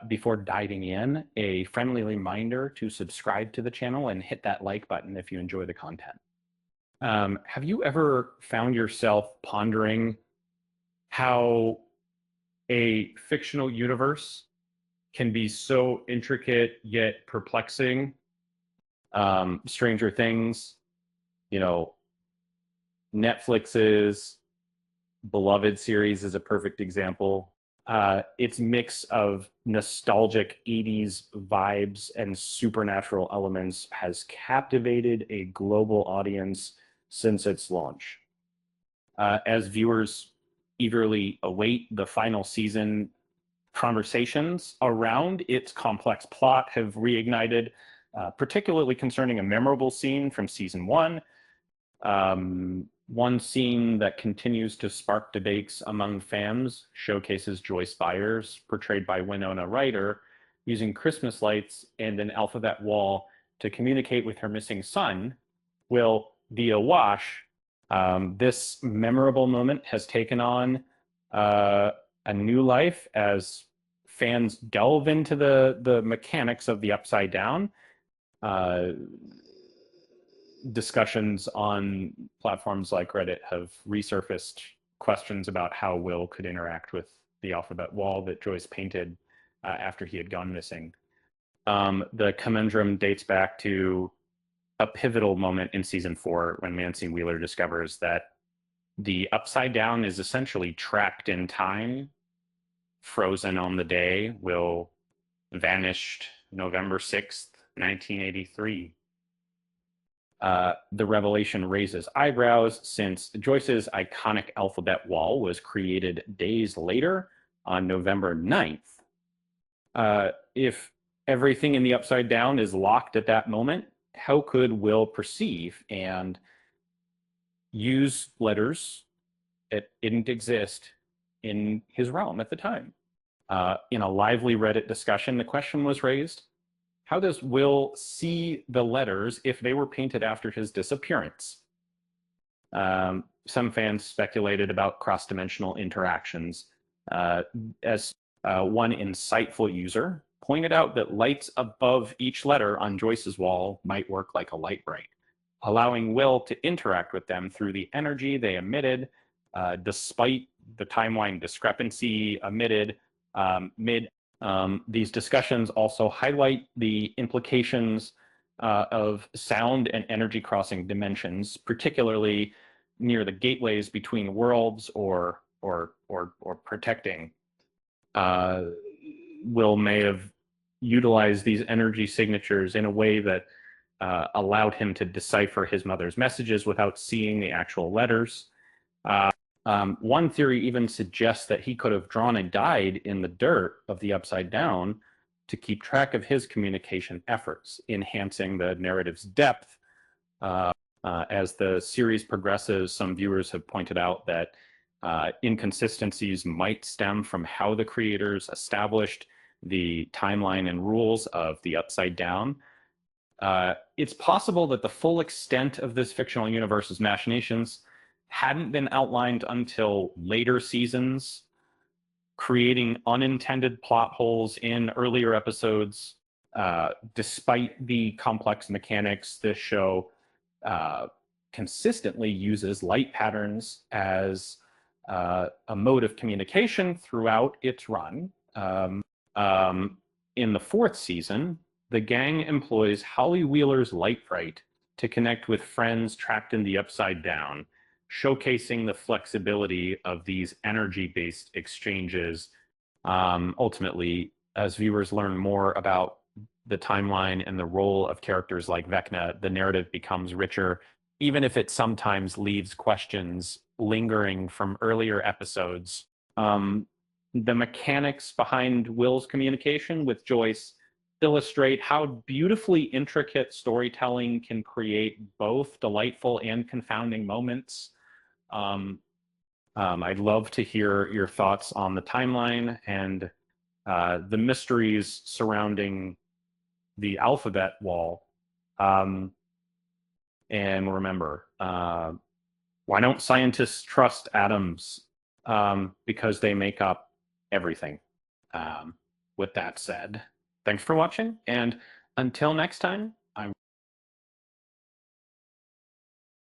before diving in, a friendly reminder to subscribe to the channel and hit that like button if you enjoy the content. Have you ever found yourself pondering how a fictional universe can be so intricate yet perplexing? Stranger Things, you know, Netflix's beloved series is a perfect example. Its mix of nostalgic 80s vibes and supernatural elements has captivated a global audience since its launch. As viewers eagerly await the final season, conversations around its complex plot have reignited, particularly concerning a memorable scene from season one. One scene that continues to spark debates among fans showcases Joyce Byers, portrayed by Winona Ryder, using Christmas lights and an alphabet wall to communicate with her missing son, Will, via Wash. This memorable moment has taken on a new life as fans delve into the mechanics of the Upside Down. Uh, Discussions on platforms like Reddit have resurfaced questions about how Will could interact with the alphabet wall that Joyce painted after he had gone missing. The conundrum dates back to a pivotal moment in season 4 when Nancy Wheeler discovers that the Upside Down is essentially trapped in time, frozen on the day Will vanished November 6th, 1983. The revelation raises eyebrows since Joyce's iconic alphabet wall was created days later on November 9th. If everything in the Upside Down is locked at that moment, how could Will perceive and use letters that didn't exist in his realm at the time? In a lively Reddit discussion, the question was raised, how does Will see the letters if they were painted after his disappearance? Some fans speculated about cross-dimensional interactions. As one insightful user pointed out that lights above each letter on Joyce's wall might work like a light bright, allowing Will to interact with them through the energy they emitted, despite the timeline discrepancy emitted mid. These discussions also highlight the implications of sound and energy crossing dimensions, particularly near the gateways between worlds or protecting. Will may have utilized these energy signatures in a way that allowed him to decipher his mother's messages without seeing the actual letters. One theory even suggests that he could have drawn and dyed in the dirt of the Upside Down to keep track of his communication efforts, enhancing the narrative's depth. As the series progresses, some viewers have pointed out that inconsistencies might stem from how the creators established the timeline and rules of the Upside Down. It's possible that the full extent of this fictional universe's machinations hadn't been outlined until later seasons, creating unintended plot holes in earlier episodes. Despite the complex mechanics, this show consistently uses light patterns as a mode of communication throughout its run. In the 4th season, the gang employs Holly Wheeler's light bright to connect with friends trapped in the Upside Down, showcasing the flexibility of these energy-based exchanges. Ultimately, as viewers learn more about the timeline and the role of characters like Vecna, the narrative becomes richer, even if it sometimes leaves questions lingering from earlier episodes. The mechanics behind Will's communication with Joyce illustrate how beautifully intricate storytelling can create both delightful and confounding moments. I'd love to hear your thoughts on the timeline and the mysteries surrounding the alphabet wall. And remember, why don't scientists trust atoms? Because they make up everything. with that said, thanks for watching, and until next time,